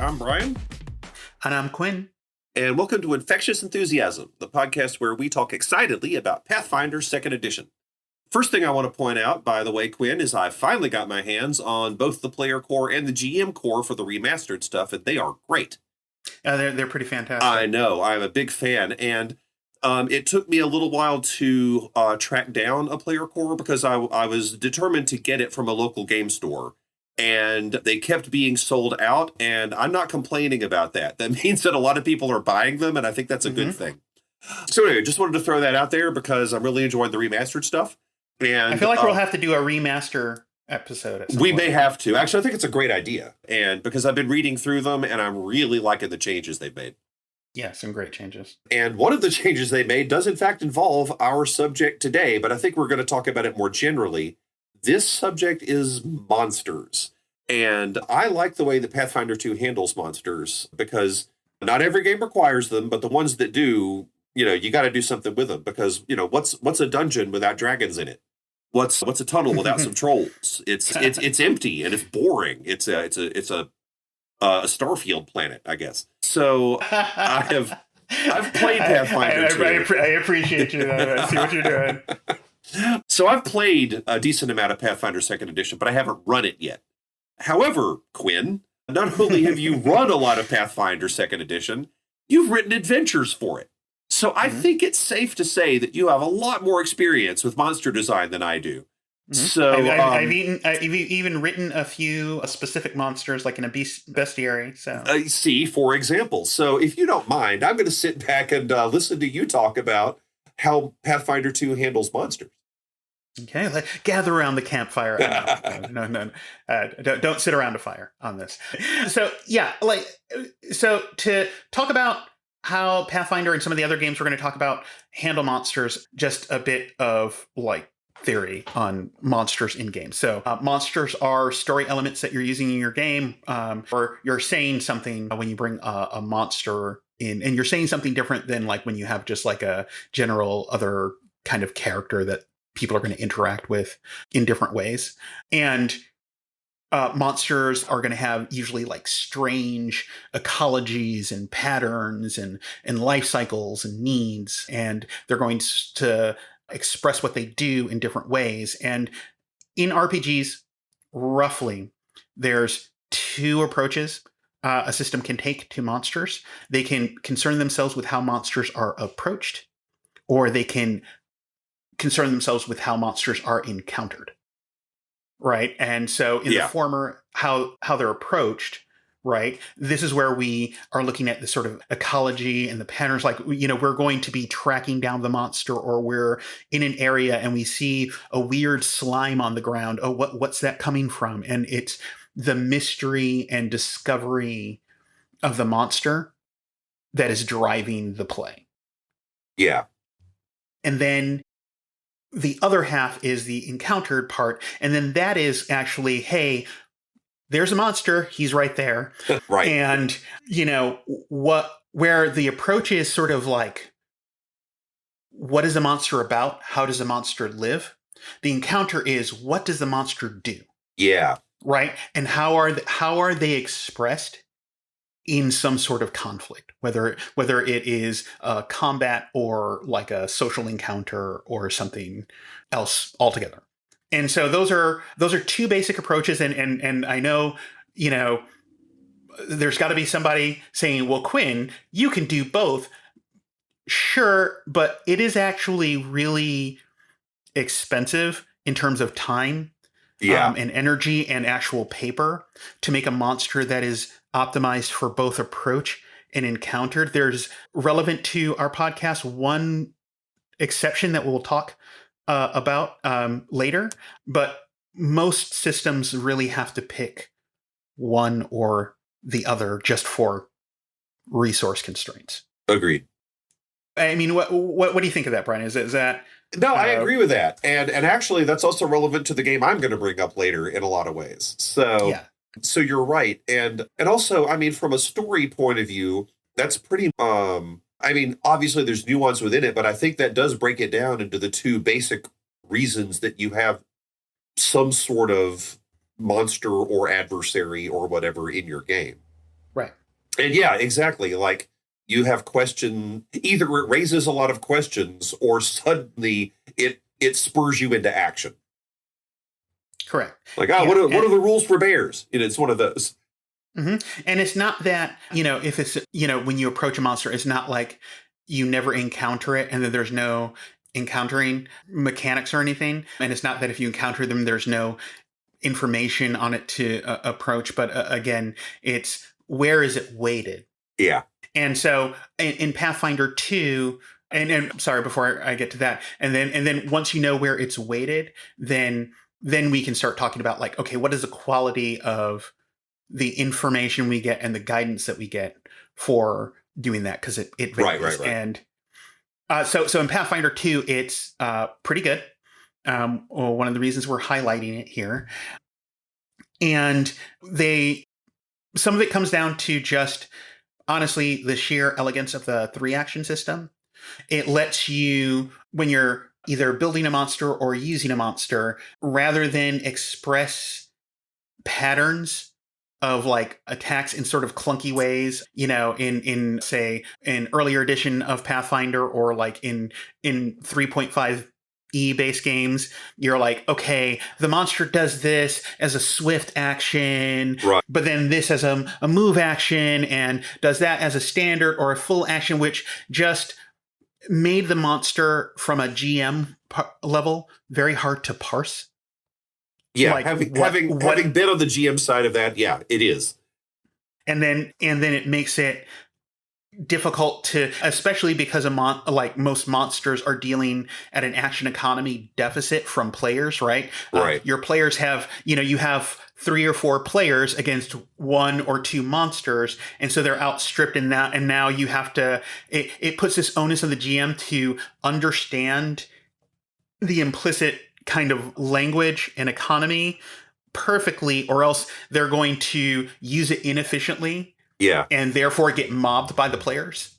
I'm Brian. And I'm Quinn. And welcome to Infectious Enthusiasm, the podcast where we talk excitedly about Pathfinder 2nd Edition. First thing I want to point out, by the way, Quinn, is I finally got my hands on both the player core and the GM core for the remastered stuff, and they are great. They're pretty fantastic. I know. I'm a big fan. And it took me a little while to track down a player core because I was determined to get it from a local game store. And they kept being sold out, and I'm not complaining about that. That means that a lot of people are buying them, and I think that's a good thing. So anyway, just wanted to throw that out there because I'm really enjoying the remastered stuff. And I feel like we'll have to do a remaster episode at some we point. may have to. Actually, I think it's a great idea. And because I've been reading through them, and I'm really liking the changes they've made. Yeah, some great changes. And one of the changes they made does, in fact, involve our subject today, but I think we're going to talk about it more generally. This subject is monsters. And I like the way that Pathfinder 2 handles monsters because not every game requires them, but the ones that do, you got to do something with them because, what's a dungeon without dragons in it? What's a tunnel without some trolls? It's empty and it's boring. It's a Starfield planet, I guess. So I've played Pathfinder 2. I appreciate you. I see what you're doing. So I've played a decent amount of Pathfinder 2nd Edition, but I haven't run it yet. However, Quinn, not only have you run a lot of Pathfinder 2nd Edition, you've written adventures for it. So I think it's safe to say that you have a lot more experience with monster design than I do. So I've even written a few specific monsters, like in a bestiary. So see, for example. So if you don't mind, I'm going to sit back and listen to you talk about how Pathfinder 2 handles monsters. Okay, gather around the campfire. No. Don't sit around a fire on this. So yeah, so to talk about how Pathfinder and some of the other games we're going to talk about handle monsters, just a bit of theory on monsters in games. So monsters are story elements that you're using in your game, or you're saying something when you bring a monster in, and you're saying something different than when you have just a general other kind of character that people are going to interact with in different ways. And monsters are going to have usually strange ecologies and patterns and life cycles and needs. And they're going to express what they do in different ways. And in RPGs, roughly, there's two approaches a system can take to monsters. They can concern themselves with how monsters are approached, or they can concern themselves with how monsters are encountered, right? And so in the former, how they're approached, right? This is where we are looking at the sort of ecology and the patterns. We're going to be tracking down the monster, or we're in an area and we see a weird slime on the ground. Oh, what's that coming from? And it's the mystery and discovery of the monster that is driving the play. Yeah. And then the other half is the encountered part. And then that is actually, hey, there's a monster. He's right there. Right. And, where the approach is sort of what is a monster about? How does a monster live? The encounter is, what does the monster do? Yeah. Right. And how are they expressed in some sort of conflict, whether it is combat or a social encounter or something else altogether. And so those are two basic approaches. And I know, there's got to be somebody saying, well, Quinn, you can do both. Sure, but it is actually really expensive in terms of time and energy and actual paper to make a monster that is optimized for both approach and encountered. There's, relevant to our podcast, one exception that we'll talk about later, but most systems really have to pick one or the other just for resource constraints. Agreed. I mean, what do you think of that, Brian? Is that? No, I agree with that. And actually, that's also relevant to the game I'm going to bring up later in a lot of ways. So, So you're right. And also, I mean, from a story point of view, that's pretty, obviously there's nuance within it, but I think that does break it down into the two basic reasons that you have some sort of monster or adversary or whatever in your game. Right. And yeah, exactly. Like you have either it raises a lot of questions or suddenly it spurs you into action. Correct. Like, Yeah. what are the rules for bears? It's one of those. Mm-hmm. And it's not that, if it's, when you approach a monster, it's not like you never encounter it and then there's no encountering mechanics or anything. And it's not that if you encounter them, there's no information on it to approach. But again, it's where is it weighted? Yeah. And so in Pathfinder 2, and sorry, before I get to that, and then once you know where it's weighted, then we can start talking about like, okay, what is the quality of the information we get and the guidance that we get for doing that, because it varies. Right. And so in Pathfinder 2, it's pretty good. One of the reasons we're highlighting it here, and some of it comes down to just honestly the sheer elegance of the 3-action system. It lets you, when you're either building a monster or using a monster, rather than express patterns of like attacks in sort of clunky ways, in say an earlier edition of Pathfinder, or like in 3.5 base games, you're like, okay, the monster does this as a swift action, right, but then this as a move action, and does that as a standard or a full action, which just made the monster from a GM level very hard to parse. Yeah, like having been on the GM side of that, yeah, it is. And then it makes it difficult to, especially because like most monsters are dealing at an action economy deficit from players, right? Right. Your players have, you have 3 or 4 players against 1 or 2 monsters, and so they're outstripped in that. And now you have to. It puts this onus on the GM to understand the implicit kind of language and economy perfectly, or else they're going to use it inefficiently. Yeah. And therefore get mobbed by the players.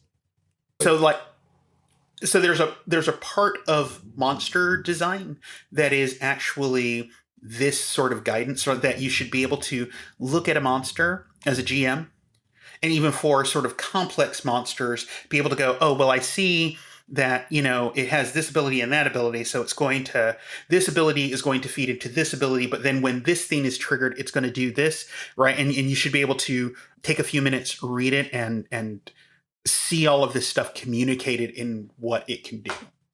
So there's a part of monster design that is actually this sort of guidance, so that you should be able to look at a monster as a GM, and even for sort of complex monsters, be able to go, oh, well, I see that, it has this ability and that ability. So this ability is going to feed into this ability. But then when this thing is triggered, it's going to do this, right? And you should be able to take a few minutes, read it, and see all of this stuff communicated in what it can do.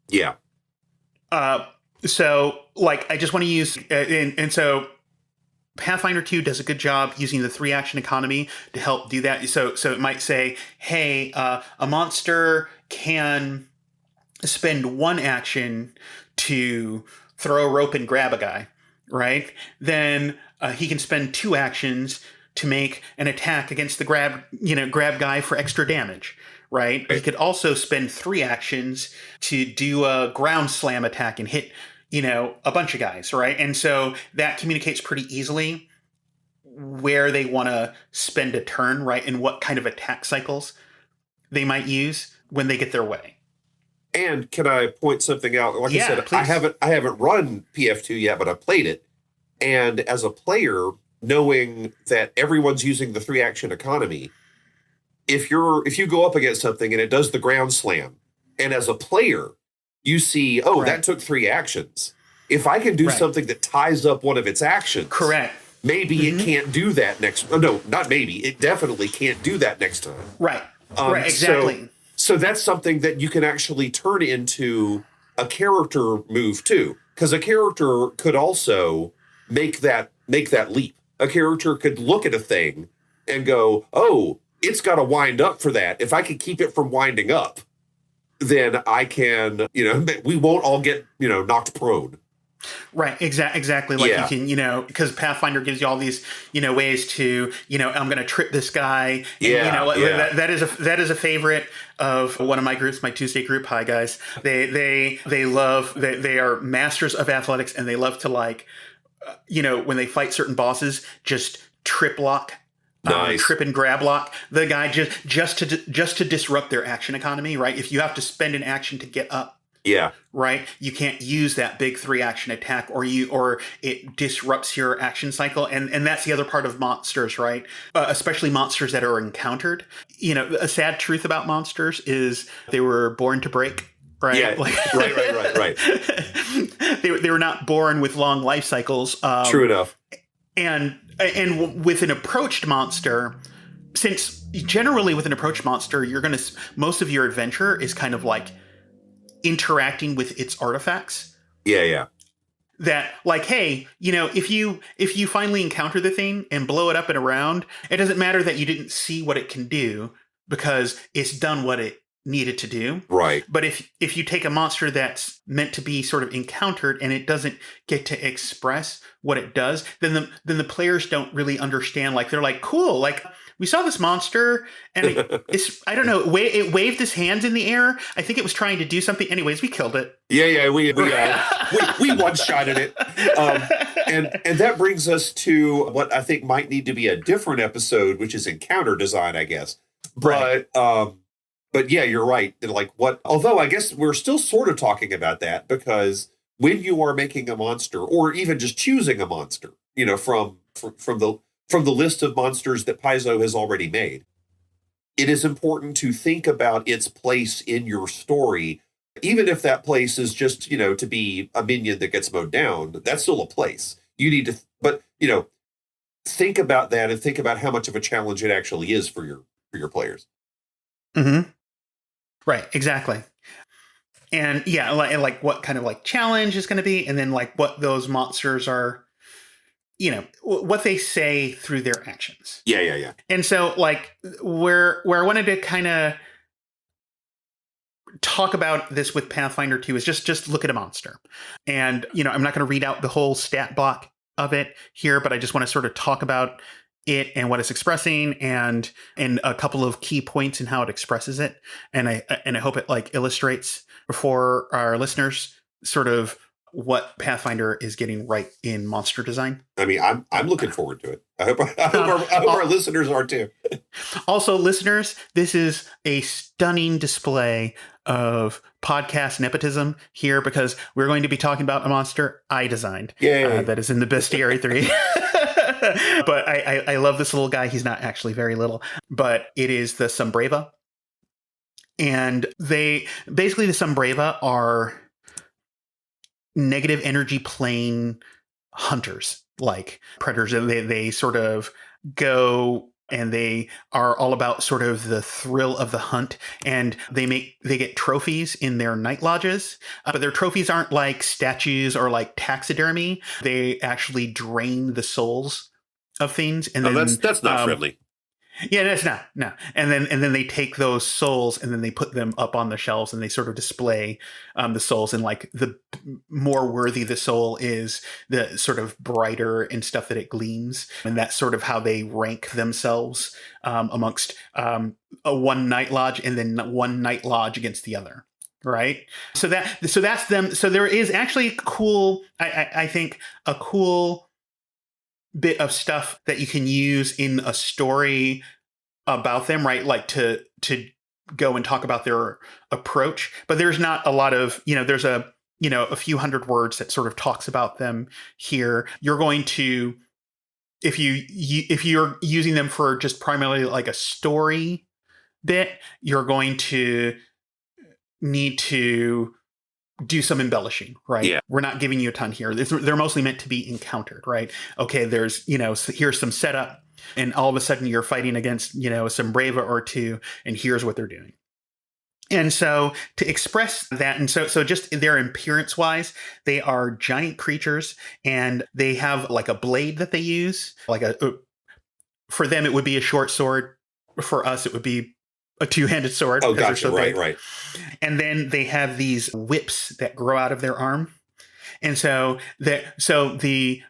Yeah. So like, I just want to use, and so Pathfinder 2 does a good job using the 3-action economy to help do that. So it might say, hey, a monster can spend 1 action to throw a rope and grab a guy, right? Then he can spend 2 actions to make an attack against the grab guy for extra damage, right? He could also spend 3 actions to do a ground slam attack and hit, a bunch of guys, right? And so that communicates pretty easily where they want to spend a turn, right? And what kind of attack cycles they might use when they get their way. And can I point something out? Like I said, please. I haven't run PF2 yet, but I played it. And as a player, knowing that everyone's using the 3-action economy, if you go up against something and it does the ground slam, and as a player, you see, that took 3 actions. If I can do something that ties up one of its actions, correct. Maybe it can't do that next. Oh, no, not maybe. It definitely can't do that next time. Right. Right. Exactly. So that's something that you can actually turn into a character move too, because a character could also make that leap. A character could look at a thing and go, "Oh, it's got to wind up for that. If I can keep it from winding up, then I can, we won't all get, knocked prone." Right. Exactly. Like you can, because Pathfinder gives you all these, ways to, I'm going to trip this guy. And, that is a favorite of one of my groups, my Tuesday group. Hi guys. They are masters of athletics, and they love to when they fight certain bosses, just trip lock. Nice. Trip and grab lock the guy just to disrupt their action economy, right? If you have to spend an action to get up Yeah. Right? You can't use that big 3-action attack, or it disrupts your action cycle. And that's the other part of monsters, right? Especially monsters that are encountered. A sad truth about monsters is they were born to break. Right? Yeah. Right. They were not born with long life cycles. True enough. And with an approached monster, since generally with an approached monster, most of your adventure is kind of like interacting with its artifacts. Yeah. That like, hey, if you finally encounter the thing and blow it up and around, it doesn't matter that you didn't see what it can do because it's done what it needed to do. Right. But if you take a monster that's meant to be sort of encountered and it doesn't get to express what it does, then the players don't really understand. Like, they're like, cool, like we saw this monster and it's I don't know, it waved its hands in the air. I think it was trying to do something. Anyways, we killed it. Yeah. We one-shotted it. And that brings us to what I think might need to be a different episode, which is encounter design, I guess. Right. But yeah, you're right. Like although I guess we're still sort of talking about that, because when you are making a monster, or even just choosing a monster, from the list of monsters that Paizo has already made, it is important to think about its place in your story. Even if that place is just, to be a minion that gets mowed down, that's still a place. You need to, but, think about that and think about how much of a challenge it actually is for your players. Mm-hmm. Right, exactly. And yeah, like what kind of like challenge is going to be, and then like what those monsters are, what they say through their actions. Yeah. And so like where I wanted to kind of talk about this with Pathfinder 2 is just look at a monster. And, I'm not going to read out the whole stat block of it here, but I just want to sort of talk about it and what it's expressing, and a couple of key points in how it expresses it. And I hope it like illustrates for our listeners sort of what Pathfinder is getting right in monster design. I mean, I'm looking forward to it. I hope our listeners are too. Also, listeners, this is a stunning display of podcast nepotism here, because we're going to be talking about a monster I designed that is in the Bestiary 3. But I love this little guy. He's not actually very little, but it is the Sombreva. And the Sombreva are negative energy plane hunters, like predators. They sort of go, and they are all about sort of the thrill of the hunt, and they get trophies in their night lodges, but their trophies aren't like statues or like taxidermy. They actually drain the souls of things, and then that's not friendly. Yeah, that's not. No. And then they take those souls and then they put them up on the shelves, and they sort of display the souls, and like the more worthy the soul is, the sort of brighter and stuff that it gleams. And that's sort of how they rank themselves amongst a one night lodge, and then one night lodge against the other. Right. So that's them. So there is actually cool, I think a cool bit of stuff that you can use in a story about them, right? Like to go and talk about their approach, but there's not a lot of, there's a few hundred words that sort of talks about them here. You're going to, if you're using them for just primarily like a story bit, you're going to need to do some embellishing, right? Yeah. We're not giving you a ton here. They're mostly meant to be encountered, right? Okay, there's, here's some setup, and all of a sudden you're fighting against, some Brava or two, and here's what they're doing. And so to express that, and so just their appearance wise, they are giant creatures, and they have like a blade that they use. Like for them, it would be a short sword. For us, it would be a two-handed sword. Oh, gotcha. Right. And then they have these whips that grow out of their arm. And so in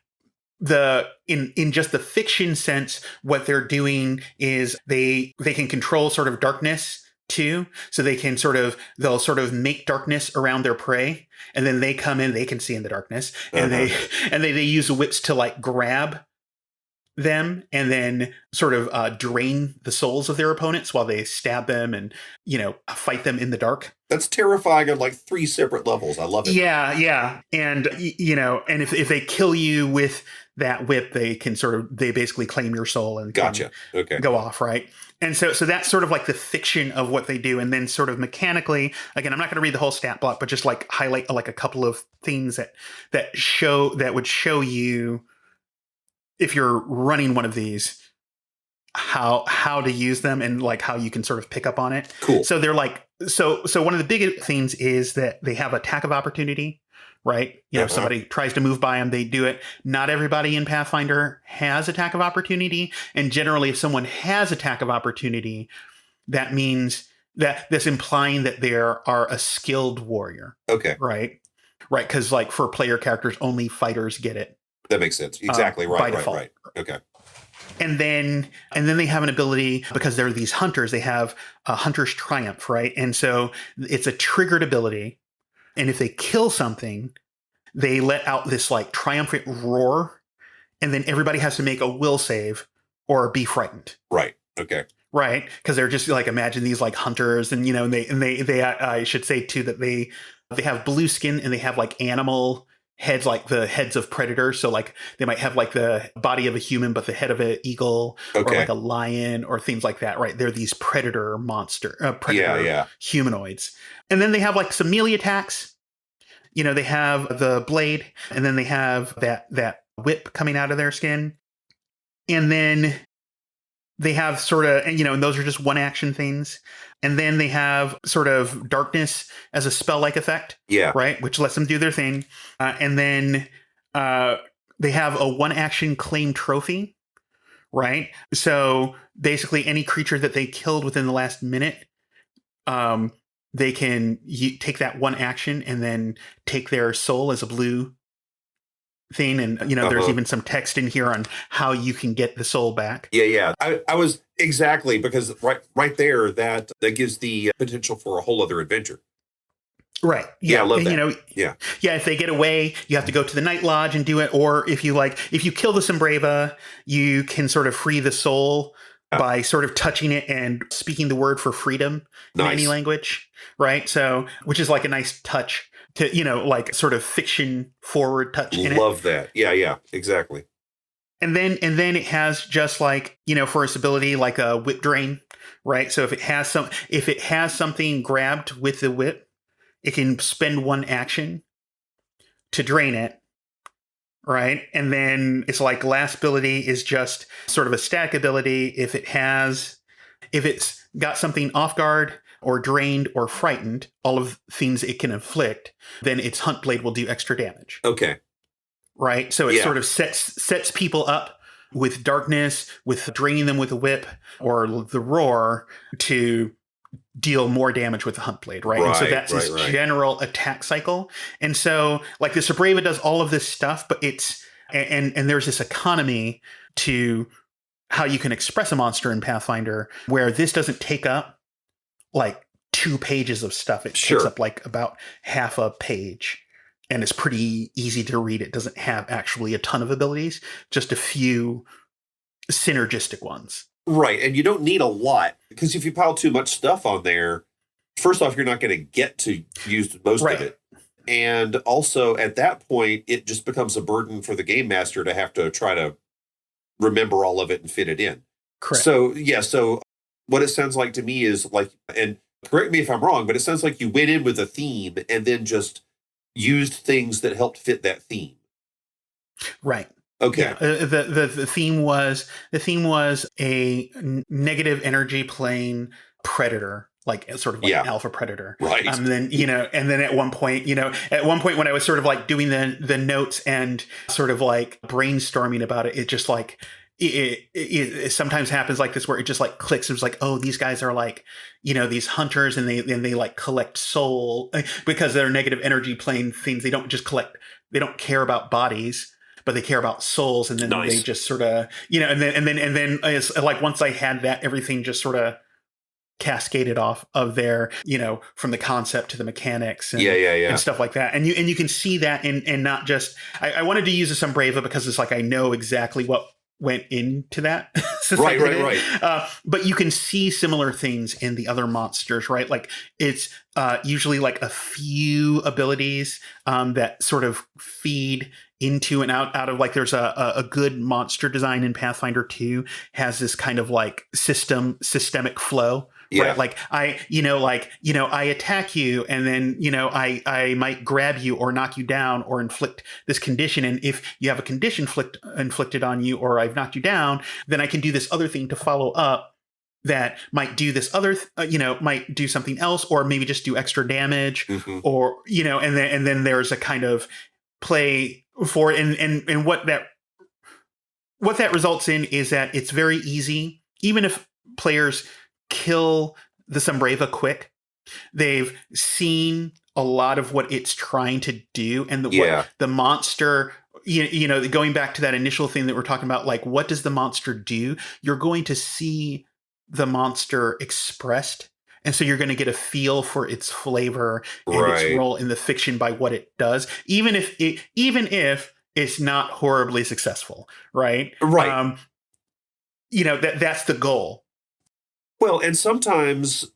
just the fiction sense, what they're doing is they can control sort of darkness too. So they'll sort of make darkness around their prey, and then they come in, they can see in the darkness, and they use the whips to like grab them and then sort of drain the souls of their opponents while they stab them and, fight them in the dark. That's terrifying on like 3 separate levels. I love it. Yeah. And, and if they kill you with that whip, they basically claim your soul and Gotcha. Okay. go off, right? And so that's sort of like the fiction of what they do. And then sort of mechanically, again, I'm not going to read the whole stat block, but just like highlight like a couple of things that would show you, if you're running one of these, how to use them and like how you can sort of pick up on it. Cool. So they're like, so one of the big things is that they have attack of opportunity, right? If somebody tries to move by them, they do it. Not everybody in Pathfinder has attack of opportunity. And generally, if someone has attack of opportunity, that means that that's implying that they are a skilled warrior. Okay. Right. Because like for player characters, only fighters get it. That makes sense. Exactly. Right. Okay. And then they have an ability, because they're these hunters, they have a hunter's triumph, right? And so it's a triggered ability. And if they kill something, they let out this like triumphant roar, and then everybody has to make a will save or be frightened. Right. Okay. Right. Because they're just like, imagine these like hunters, and they I should say too that they have blue skin and they have like animal heads, like the heads of predators. So like they might have like the body of a human, but the head of an eagle, or like a lion or things like that. Right. They're these predator humanoids. And then they have like some melee attacks. They have the blade, and then they have that whip coming out of their skin. And then they have sort of, and those are just one action things. And then they have sort of darkness as a spell-like effect. Yeah. Right. Which lets them do their thing. And then they have a one action claim trophy. Right. So basically any creature that they killed within the last minute, they can take that one action and then take their soul as a blue thing. And, there's even some text in here on how you can get the soul back. Yeah. I was exactly, because right there, that gives the potential for a whole other adventure. Right. Yeah. I love that. Yeah. If they get away, you have to go to the Night Lodge and do it. Or if you kill the Sombreva, you can sort of free the soul by sort of touching it and speaking the word for freedom in any language. Right. So, which is like a nice touch to, like sort of fiction forward touch in it. Love that. Yeah, exactly. And then it has just like, for its ability, like a whip drain, right? So if it has something grabbed with the whip, it can spend one action to drain it, right? And then it's like last ability is just sort of a static ability. If it's got something off guard or drained or frightened, all of things it can inflict, then its hunt blade will do extra damage. Okay. Right. So it sort of sets people up with darkness, with draining them with a whip or the roar to deal more damage with the hunt blade. Right. And so that's its general attack cycle. And so like the Sombreva does all of this stuff, but and there's this economy to how you can express a monster in Pathfinder, where this doesn't take up like 2 pages of stuff. It takes up like about half a page. And it's pretty easy to read. It doesn't have actually a ton of abilities, just a few synergistic ones. Right. And you don't need a lot, because if you pile too much stuff on there, first off, you're not going to get to use most of it. And also at that point, it just becomes a burden for the game master to have to try to remember all of it and fit it in. Correct. So what it sounds like to me is like, and correct me if I'm wrong, but it sounds like you went in with a theme and then just used things that helped fit that theme. Right. Okay. Yeah. The theme was a negative energy plane predator, like sort of like an alpha predator. Right. And then at one point when I was sort of like doing the notes and sort of like brainstorming about it, it just like it sometimes happens like this where it just like clicks. It's like, oh, these guys are like, these hunters, and they like collect soul because they're negative energy plane things. They don't just collect. They don't care about bodies, but they care about souls. And then they just sort of, and then it's like once I had that, everything just sort of cascaded off of there, from the concept to the mechanics and, and stuff like that. And you can see that in not just, I wanted to use the Sombreva because it's like, I know exactly what went into that Right. but you can see similar things in the other monsters, right? Like it's usually like a few abilities that sort of feed into and out of like there's a good monster design in Pathfinder 2 has this kind of like systemic flow. Yeah. Right. Like I attack you and then, I might grab you or knock you down or inflict this condition. And if you have a condition inflicted on you or I've knocked you down, then I can do this other thing to follow up that might do this other, might do something else or maybe just do extra damage or, and then there's a kind of play for it. And what that results in is that it's very easy, even if players kill the Sombreva quick, they've seen a lot of what it's trying to do and what the monster, going back to that initial thing that we're talking about, like what does the monster do? You're going to see the monster expressed. And so you're going to get a feel for its flavor and its role in the fiction by what it does, even if it's not horribly successful, right? Right. That's the goal. Well, and sometimes,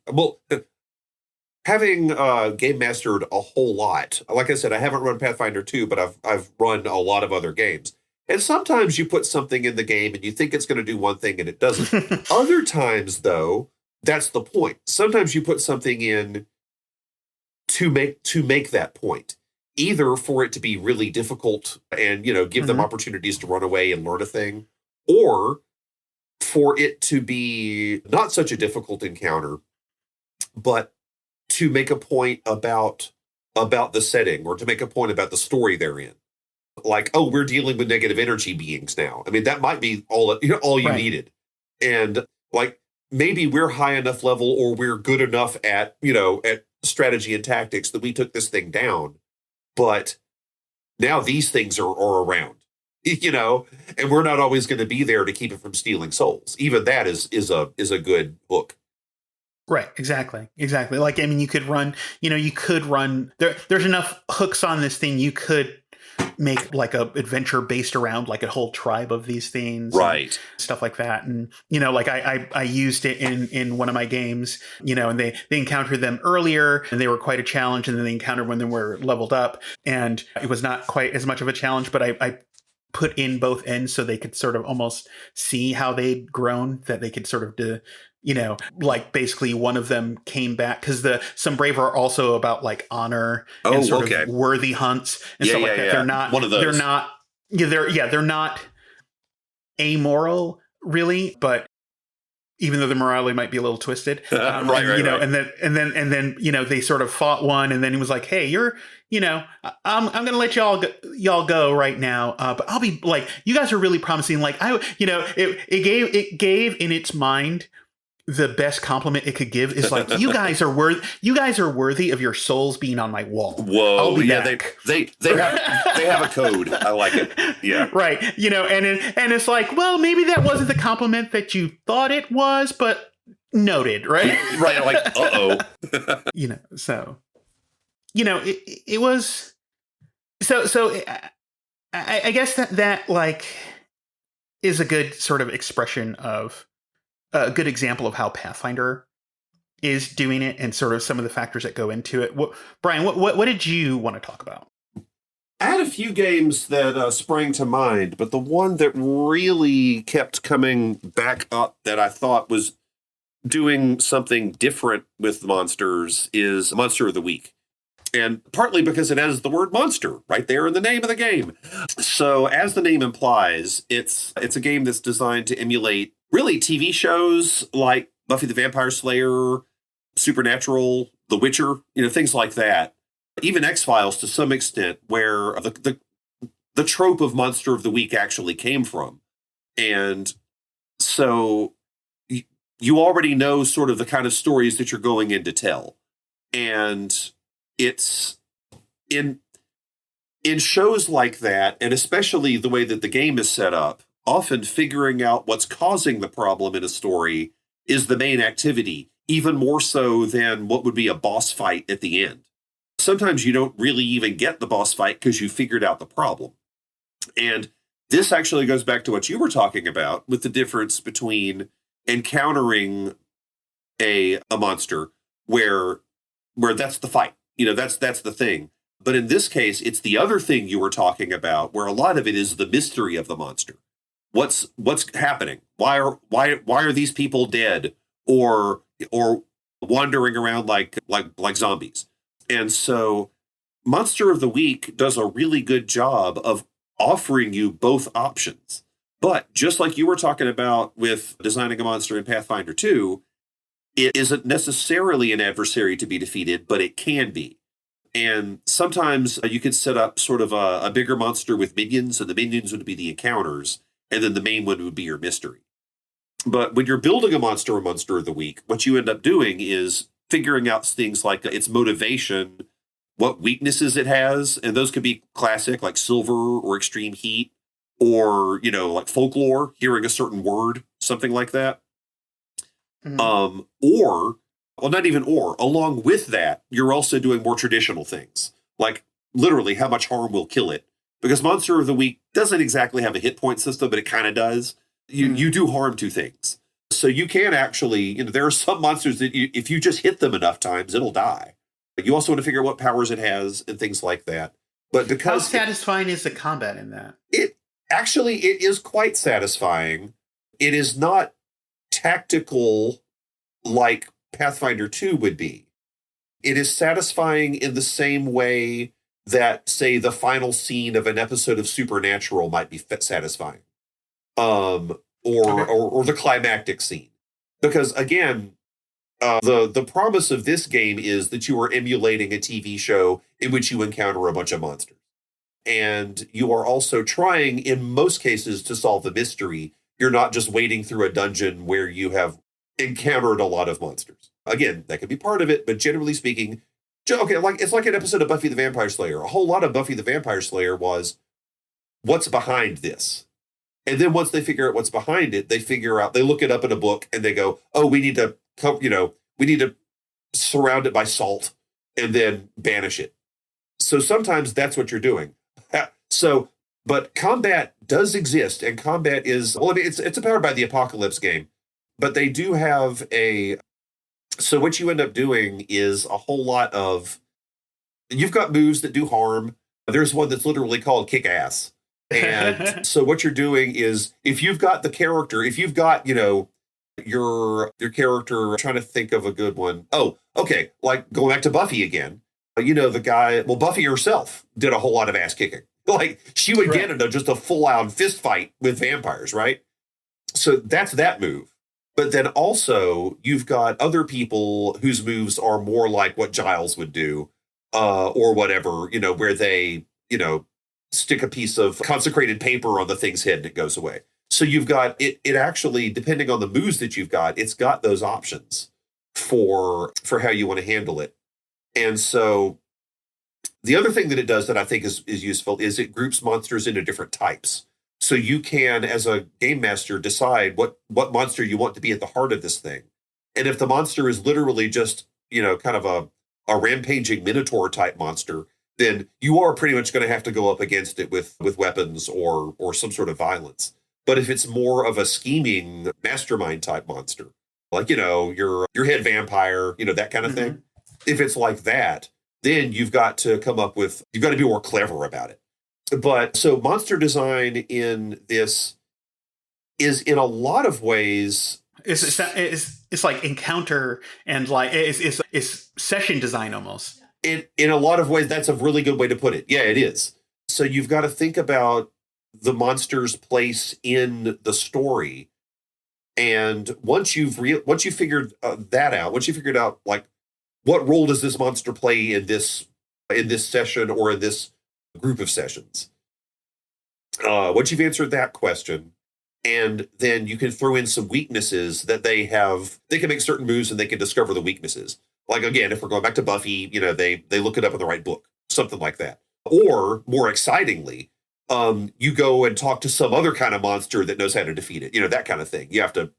having game mastered a whole lot, like I said, I haven't run Pathfinder 2, but I've run a lot of other games. And sometimes you put something in the game and you think it's going to do one thing and it doesn't. Other times, though, that's the point. Sometimes you put something in to make that point, either for it to be really difficult and, give them opportunities to run away and learn a thing, or for it to be not such a difficult encounter, but to make a point about the setting or to make a point about the story they're in. Like, oh, we're dealing with negative energy beings now. I mean, that might be all you needed. And like, maybe we're high enough level or we're good enough at strategy and tactics that we took this thing down. But now these things are around. And we're not always going to be there to keep it from stealing souls. Even that is a good hook. Right. Exactly. Like, I mean, you could run there's enough hooks on this thing. You could make like a adventure based around like a whole tribe of these things, right? Stuff like that. And, like I used it in one of my games, and they encountered them earlier and they were quite a challenge. And then they encountered when they were leveled up and it was not quite as much of a challenge, but I put in both ends so they could sort of almost see how they'd grown, that they could sort of like basically one of them came back because some brave are also about like honor and sort of worthy hunts and stuff like that. Yeah. They're not one of those. They're not amoral really, but even though the morality might be a little twisted, right. And then they sort of fought one, and then he was like, "Hey, I'm going to let y'all go right now, but I'll be like, you guys are really promising. Like it gave in its mind." The best compliment it could give is like, you guys are worthy of your souls being on my wall. Whoa. Yeah. They have a code. I like it. Yeah. Right. And it's like, well, maybe that wasn't the compliment that you thought it was, but noted. Right. Right. Like, uh-oh. So, it was, so I guess that like is a good sort of expression of, a good example of how Pathfinder is doing it and sort of some of the factors that go into it. Brian, what did you want to talk about? I had a few games that sprang to mind, but the one that really kept coming back up that I thought was doing something different with monsters is Monster of the Week. And partly because it has the word monster right there in the name of the game. So as the name implies, it's a game that's designed to emulate really TV shows like Buffy the Vampire Slayer, Supernatural, The Witcher, things like that. Even X-Files to some extent, where the trope of Monster of the Week actually came from. And so you already know sort of the kind of stories that you're going in to tell. And it's in shows like that, and especially the way that the game is set up, often figuring out what's causing the problem in a story is the main activity, even more so than what would be a boss fight at the end. Sometimes you don't really even get the boss fight because you figured out the problem. And This actually goes back to what you were talking about with the difference between encountering a monster where that's the fight. That's the thing. But in this case, it's the other thing you were talking about, where a lot of it is the mystery of the monster. What's happening? Why are these people dead or wandering around like zombies? And so Monster of the Week does a really good job of offering you both options. But just like you were talking about with designing a monster in Pathfinder 2, it isn't necessarily an adversary to be defeated, but it can be. And sometimes you could set up sort of a bigger monster with minions, and the minions would be the encounters, and then the main one would be your mystery. But when you're building a Monster of the Week, what you end up doing is figuring out things like its motivation, what weaknesses it has, and those could be classic, like silver or extreme heat, or, like folklore, hearing a certain word, something like that. Mm-hmm. Along with that, you're also doing more traditional things, like literally how much harm will kill it. Because Monster of the Week doesn't exactly have a hit point system, but it kind of does. You do harm to things. So you can actually, there are some monsters that if you just hit them enough times, it'll die. You also want to figure out what powers it has and things like that. But because how satisfying is the combat in that? It is quite satisfying. It is not tactical like Pathfinder 2 would be. It is satisfying in the same way that, say, the final scene of an episode of Supernatural might be satisfying. Or the climactic scene. Because, again, the promise of this game is that you are emulating a TV show in which you encounter a bunch of monsters. And you are also trying, in most cases, to solve the mystery. You're not just wading through a dungeon where you have encountered a lot of monsters. Again, that could be part of it, but generally speaking, it's like an episode of Buffy the Vampire Slayer. A whole lot of Buffy the Vampire Slayer was, what's behind this? And then once they figure out what's behind it, they look it up in a book and they go, oh, we need to surround it by salt and then banish it. So sometimes that's what you're doing. But combat does exist, and combat is, it's powered by the Apocalypse game, but they do have so what you end up doing is a whole lot of, you've got moves that do harm. There's one that's literally called kick ass. And so what you're doing is, if you've got your character, I'm trying to think of a good one. Oh, okay. Like going back to Buffy again, the guy, Buffy herself did a whole lot of ass kicking. Like she would get into just a full out fist fight with vampires. Right. So that's that move. But then also you've got other people whose moves are more like what Giles would do, or whatever, where they, stick a piece of consecrated paper on the thing's head and it goes away. So you've got it actually, depending on the moves that you've got, it's got those options for how you want to handle it. And so the other thing that it does that I think is useful is it groups monsters into different types. So you can, as a game master, decide what monster you want to be at the heart of this thing. And if the monster is literally just, kind of a rampaging Minotaur type monster, then you are pretty much going to have to go up against it with weapons or some sort of violence. But if it's more of a scheming mastermind type monster, like, your head vampire, that kind of thing. If it's like that, then you've got to be more clever about it. But so monster design in this is in a lot of ways. It's like encounter and like it's session design almost. In a lot of ways, that's a really good way to put it. Yeah, it is. So you've got to think about the monster's place in the story. And once you've figured that out, once you figured out like what role does this monster play in this session or in this group of sessions, once you've answered that question, and then you can throw in some weaknesses that they can make certain moves and they can discover the weaknesses. Like, again, if we're going back to Buffy, they look it up in the right book, something like that. Or more excitingly, you go and talk to some other kind of monster that knows how to defeat it, that kind of thing. You have to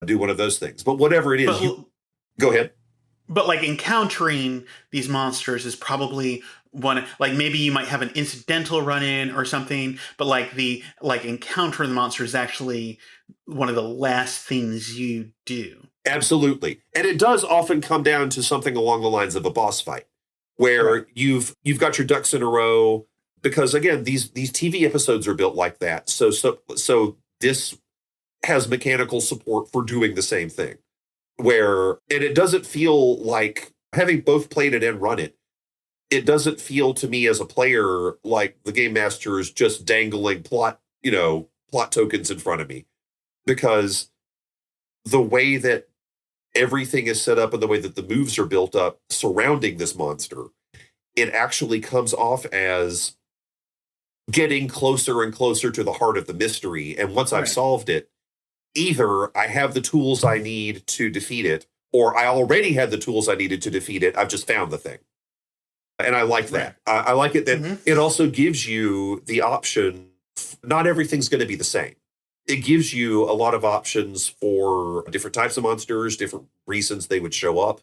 do one of those things. But whatever it is, go ahead. But like encountering these monsters is probably one, like maybe you might have an incidental run in or something, but like the encounter the monster is actually one of the last things you do. Absolutely. And it does often come down to something along the lines of a boss fight where Right. you've got your ducks in a row because again, these TV episodes are built like that. So this has mechanical support for doing the same thing. And it doesn't feel like having both played it and run it. It doesn't feel to me as a player like the game master is just dangling plot tokens in front of me because the way that everything is set up and the way that the moves are built up surrounding this monster, it actually comes off as getting closer and closer to the heart of the mystery. And once I've solved it, either I have the tools I need to defeat it, or I already had the tools I needed to defeat it. I've just found the thing. And I like that. I like it that it also gives you the option. Not everything's going to be the same. It gives you a lot of options for different types of monsters, different reasons they would show up,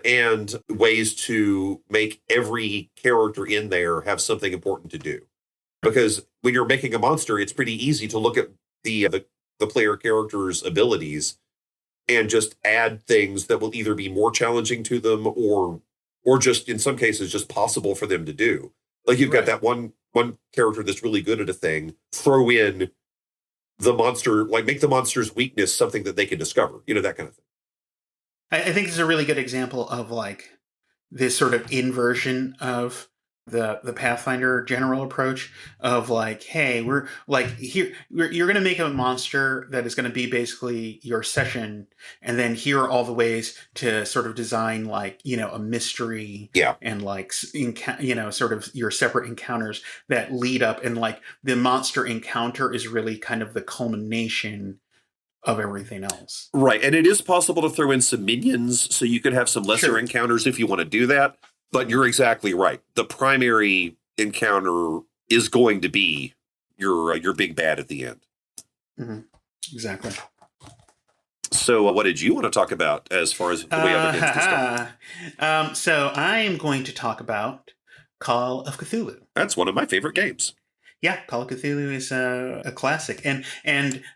and ways to make every character in there have something important to do. Because when you're making a monster, it's pretty easy to look at the player character's abilities and just add things that will either be more challenging to them or just in some cases just possible for them to do. Like you've got that one character that's really good at a thing, throw in the monster, like make the monster's weakness something that they can discover, that kind of thing. I think this is a really good example of like this sort of inversion of the Pathfinder general approach of like, hey, we're like here, you're going to make a monster that is going to be basically your session, and then here are all the ways to sort of design like a mystery, and like sort of your separate encounters that lead up, and like the monster encounter is really kind of the culmination of everything else. Right. And it is possible to throw in some minions so you could have some lesser encounters if you want to do that. But you're exactly right. The primary encounter is going to be your big bad at the end. Mm-hmm. Exactly. So what did you want to talk about as far as the way of begins to start? So I am going to talk about Call of Cthulhu. That's one of my favorite games. Yeah, Call of Cthulhu is a classic. And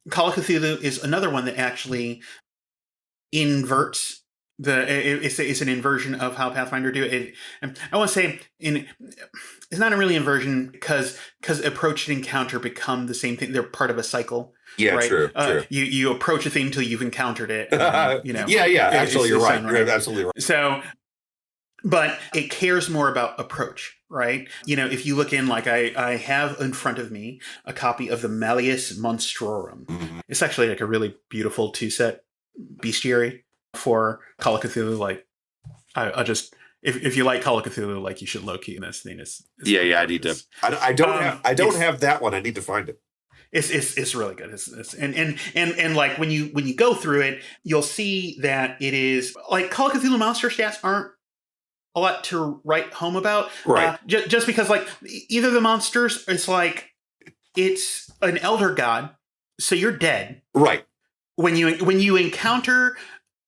Call of Cthulhu is another one that actually inverts it's an inversion of how Pathfinder do it. I want to say it's not a really inversion because approach and encounter become the same thing. They're part of a cycle. Yeah, right? True. You approach a thing until you've encountered it. Yeah. Actually, you're right. You're absolutely right. So, but it cares more about approach, right? If you look in, like I have in front of me a copy of the Malleus Monstrorum. Mm-hmm. It's actually like a really beautiful 2-set bestiary for Call of Cthulhu. Like, I just if you like Call of Cthulhu, like you should low key in this thing. I need to. I don't have that one. I need to find it. It's really good. And like when you go through it, you'll see that it is like Call of Cthulhu monster stats aren't a lot to write home about, right? Just because like either the monsters, it's an elder god, so you're dead, right? When you encounter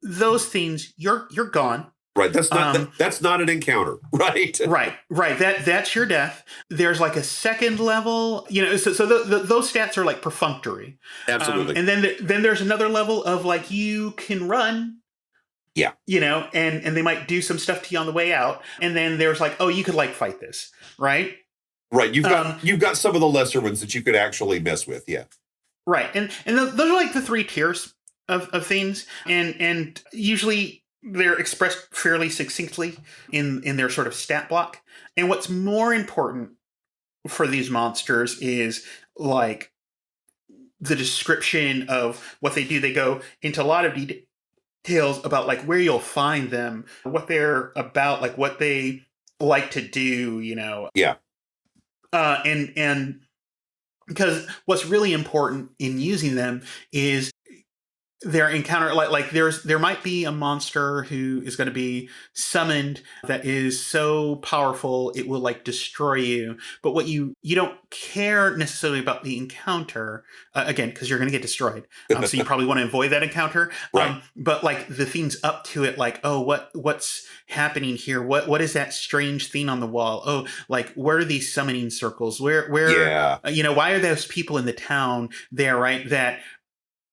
those things, you're gone. Right. That's not an encounter. Right. Right. That's your death. There's like a second level, so those stats are like perfunctory. Absolutely. And then there's another level of like, you can run. Yeah. And they might do some stuff to you on the way out. And then there's like, oh, you could like fight this. Right. Right. You've got some of the lesser ones that you could actually mess with. Yeah. Right. And those are like the 3 tiers of things. And usually they're expressed fairly succinctly in their sort of stat block. And what's more important for these monsters is like the description of what they do. They go into a lot of details about like where you'll find them, what they're about, like what they like to do, Yeah. And because what's really important in using them is their encounter, there might be a monster who is going to be summoned that is so powerful it will like destroy you, but what you don't care necessarily about the encounter, again, because you're going to get destroyed, so you probably want to avoid that encounter. Right. But like the themes up to it, like, oh, what's happening here, what is that strange thing on the wall, oh, like where are these summoning circles, where Yeah. why are those people in the town there, right? That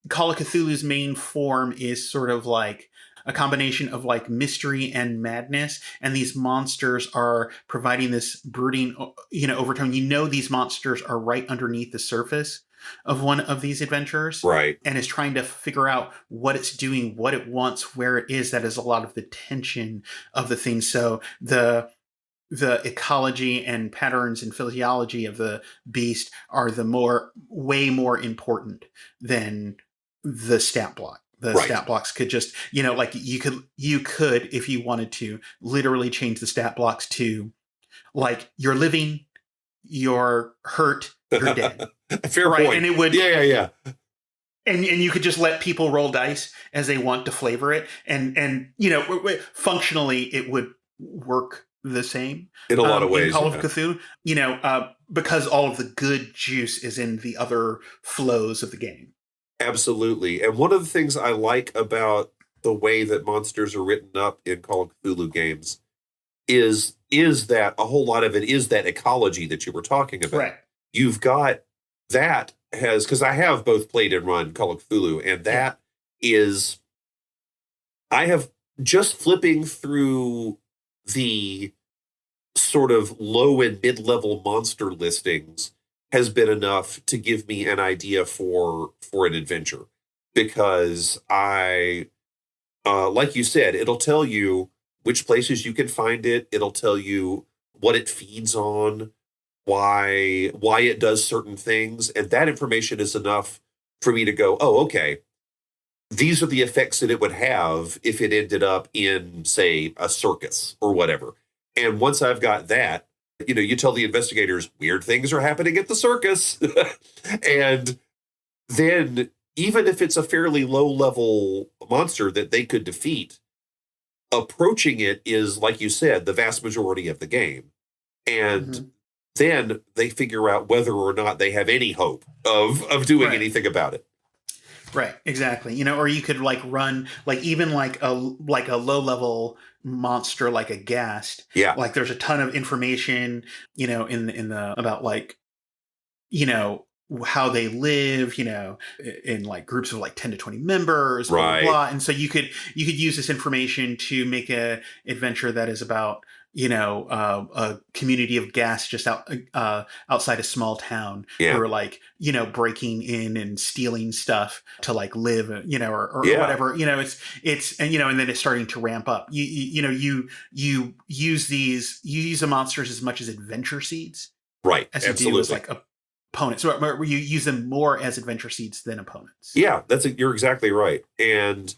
Call of Cthulhu's main form is sort of like a combination of like mystery and madness, and these monsters are providing this brooding, overtone. These monsters are right underneath the surface of one of these adventures, Right. and is trying to figure out what it's doing, what it wants, where it is. That is a lot of the tension of the thing. So the ecology and patterns and physiology of the beast are way more important than the stat block. The Right. stat blocks could just, like you could, if you wanted to, literally change the stat blocks to like you're living, you're hurt, you're dead. Fair right. point. And it would, yeah. and you could just let people roll dice as they want to flavor it, and functionally it would work the same In a lot of ways. in Call of Cthulhu, because all of the good juice is in the other flows of the game. Absolutely. And one of the things I like about the way that monsters are written up in Call of Cthulhu games is that a whole lot of it is that ecology that you were talking about. Right. You've got that because I have both played and run Call of Cthulhu, and that is, I have just flipping through the sort of low and mid-level monster listings has been enough to give me an idea for an adventure, because I, like you said, it'll tell you which places you can find it. It'll tell you what it feeds on, why it does certain things, and that information is enough for me to go, oh, okay, these are the effects that it would have if it ended up in, say, a circus or whatever. And once I've got that, you tell the investigators weird things are happening at the circus. And then even if it's a fairly low level monster that they could defeat, approaching it is, like you said, the vast majority of the game. And then they figure out whether or not they have any hope of doing anything about it. Right, exactly. Or you could like run like even like a low level monster like a ghast. Yeah. Like there's a ton of information, in the about like, how they live, in like groups of like 10 to 20 members, blah, Right. blah, blah. And so you could use this information to make a adventure that is about, a community of ghast just outside a small town who are like, breaking in and stealing stuff to like live, or whatever, it's, and then it's starting to ramp up. You use the monsters as much as adventure seeds. Right. As you do as like opponents. So you use them more as adventure seeds than opponents. Yeah, you're exactly right. And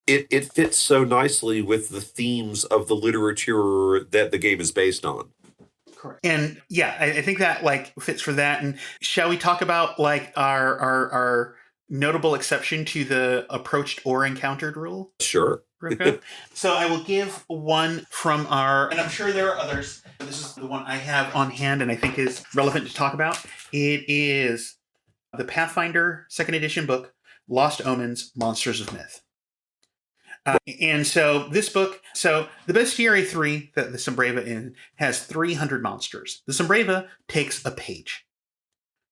it fits so nicely with the themes of the literature that the game is based on. Correct. And yeah, I think that like fits for that. And shall we talk about like our notable exception to the approached or encountered rule? Sure. So I will give one from and I'm sure there are others. This is the one I have on hand and I think is relevant to talk about. It is the Pathfinder 2nd edition book, Lost Omens, Monsters of Myth. And so this book, the Bestiary 3 that the Sombreva in has 300 monsters. The Sombreva takes a page,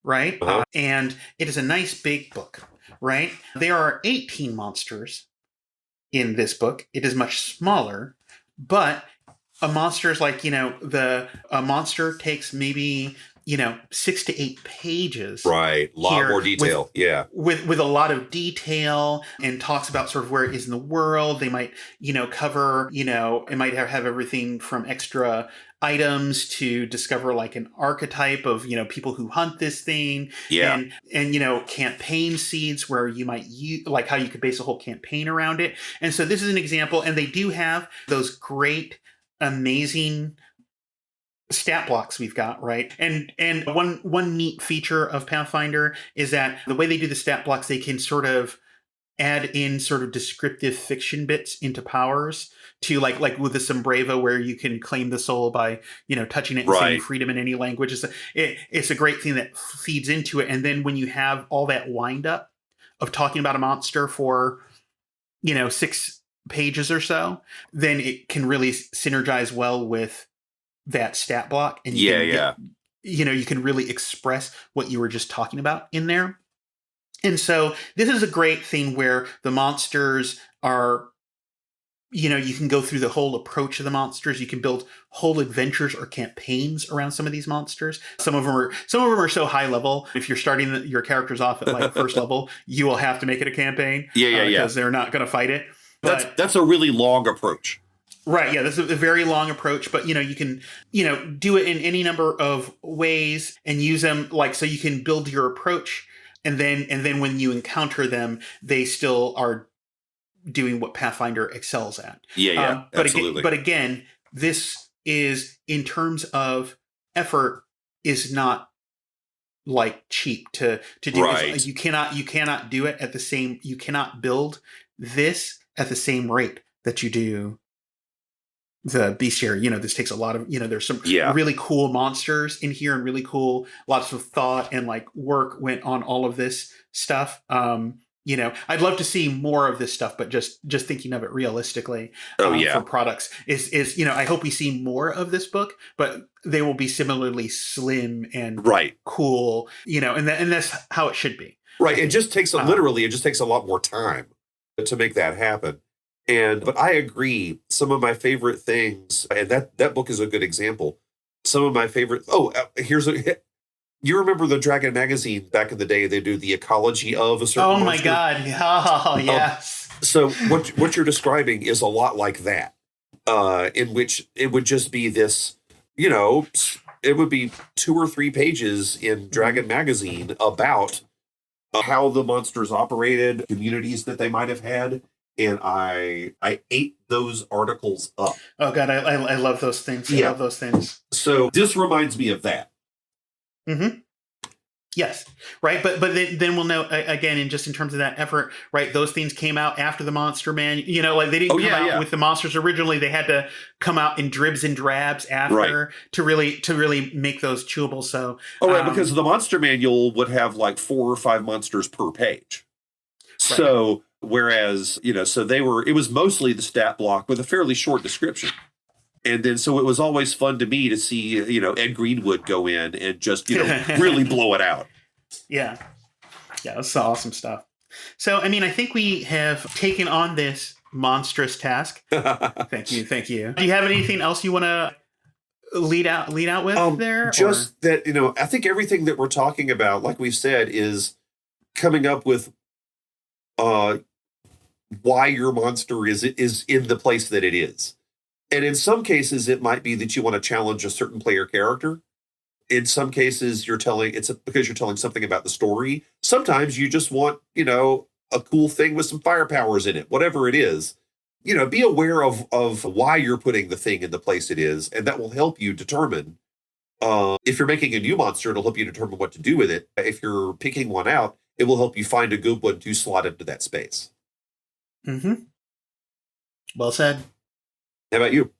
right? And it is a nice big book, right? There are 18 monsters in this book. It is much smaller, but a monster is like, a monster takes maybe 6 to 8 pages. Right. A lot more detail. With a lot of detail, and talks about sort of where it is in the world. They might, cover, it might have everything from extra items to discover like an archetype of, people who hunt this thing. Yeah. And campaign seeds where you might use, like how you could base a whole campaign around it. And so this is an example. And they do have those great, amazing stat blocks we've got, right? And one neat feature of Pathfinder is that the way they do the stat blocks, they can sort of add in sort of descriptive fiction bits into powers to like with the Sombreva, where you can claim the soul by touching it and saying Right. freedom in any language. It's a great thing that feeds into it. And then when you have all that wind up of talking about a monster for 6 pages or so, then it can really synergize well with that stat block, and you can Yeah. you can really express what you were just talking about in there. And so this is a great thing where the monsters are, you can go through the whole approach of the monsters. You can build whole adventures or campaigns around some of these monsters. Some of them are so high level. If you're starting your characters off at like first level, you will have to make it a campaign. Yeah. Because they're not going to fight it. But That's a really long approach. right, yeah, this is a very long approach, but you can do it in any number of ways and use them so you can build your approach, and then when you encounter them, they still are doing what Pathfinder excels at. Yeah, absolutely. But again, this is, in terms of effort, is not like cheap to do. Right. You cannot do it at the same. You cannot build this at the same rate that you do the bestiary. This takes a lot of, there's some really cool monsters in here, and really cool, lots of thought and like work went on all of this stuff. I'd love to see more of this stuff, but just thinking of it realistically, for products is I hope we see more of this book, but they will be similarly slim and cool, and that's how it should be. Right. It just takes literally, it just takes a lot more time to make that happen. But I agree. Some of my favorite things, and that book is a good example. Some of my favorite. You remember the Dragon magazine back in the day? They do the ecology of a certain. Oh my monster? God! Oh yes. So what you're describing is a lot like that, in which it would just be this. It would be 2 or 3 pages in Dragon magazine about how the monsters operated, communities that they might have had. And I ate those articles up. Oh God, I love those things. I love those things. So this reminds me of that. Mm-hmm. Yes, right. But then we'll know again, in terms of that effort, right? Those things came out after the Monster Man. They didn't come out with the monsters originally. They had to come out in dribs and drabs after to really make those chewable. So because the Monster Manual would have like 4 or 5 monsters per page. Right. So whereas, it was mostly the stat block with a fairly short description. And then, so it was always fun to me to see, Ed Greenwood go in and just, really blow it out. Yeah. Yeah, that's awesome stuff. So, I think we have taken on this monstrous task. Thank you. Do you have anything else you want to lead out with there? Just that, I think everything that we're talking about, like we said, is coming up with why your monster is in the place that it is. And in some cases, it might be that you want to challenge a certain player character. In some cases, because you're telling something about the story. Sometimes you just want, a cool thing with some fire powers in it, whatever it is. Be aware of why you're putting the thing in the place it is, and that will help you determine. If you're making a new monster, it'll help you determine what to do with it. If you're picking one out, it will help you find a good one to slot into that space. Mm-hmm. Well said. How about you?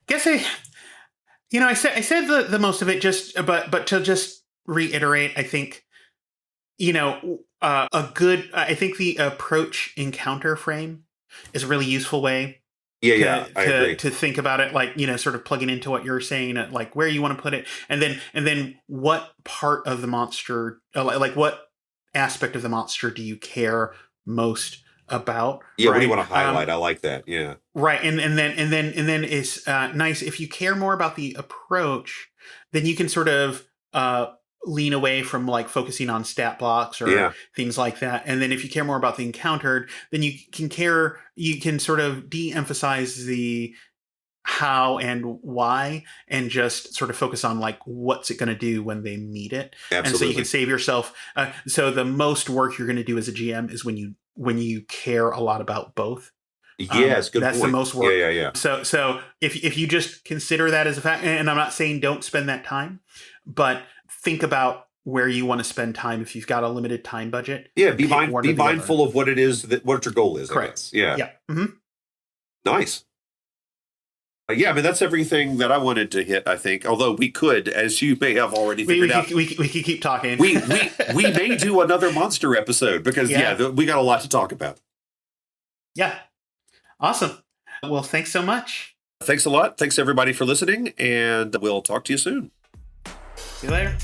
Guess I said the most of it, but to just reiterate, I think, I think the approach encounter frame is a really useful way. I agree. To think about it, like, sort of plugging into what you're saying, like where you want to put it, and then what part of the monster, like what aspect of the monster do you care most about? Yeah, right? what do you want to highlight? I like that. Yeah. Right, and then it's nice if you care more about the approach, then you can sort of lean away from like focusing on stat blocks or things like that. And then if you care more about the encountered, then you can sort of de-emphasize the how and why and just sort of focus on like what's it going to do when they meet it. Absolutely. And so you can save yourself. So the most work you're going to do as a GM is when you care a lot about both. Yes, good That's point. the most work. Yeah. So if you just consider that as a fact, and I'm not saying don't spend that time, but think about where you want to spend time if you've got a limited time budget. Yeah, be Be mindful of what it is what your goal is. Correct. I guess. Yeah. Yeah. Mm-hmm. Nice. Yeah, I mean that's everything that I wanted to hit. I think, although we could, as you may have already figured out, we could keep talking. we may do another monster episode because we got a lot to talk about. Yeah. Awesome. Well, thanks so much. Thanks a lot. Thanks everybody for listening, and we'll talk to you soon. See you later.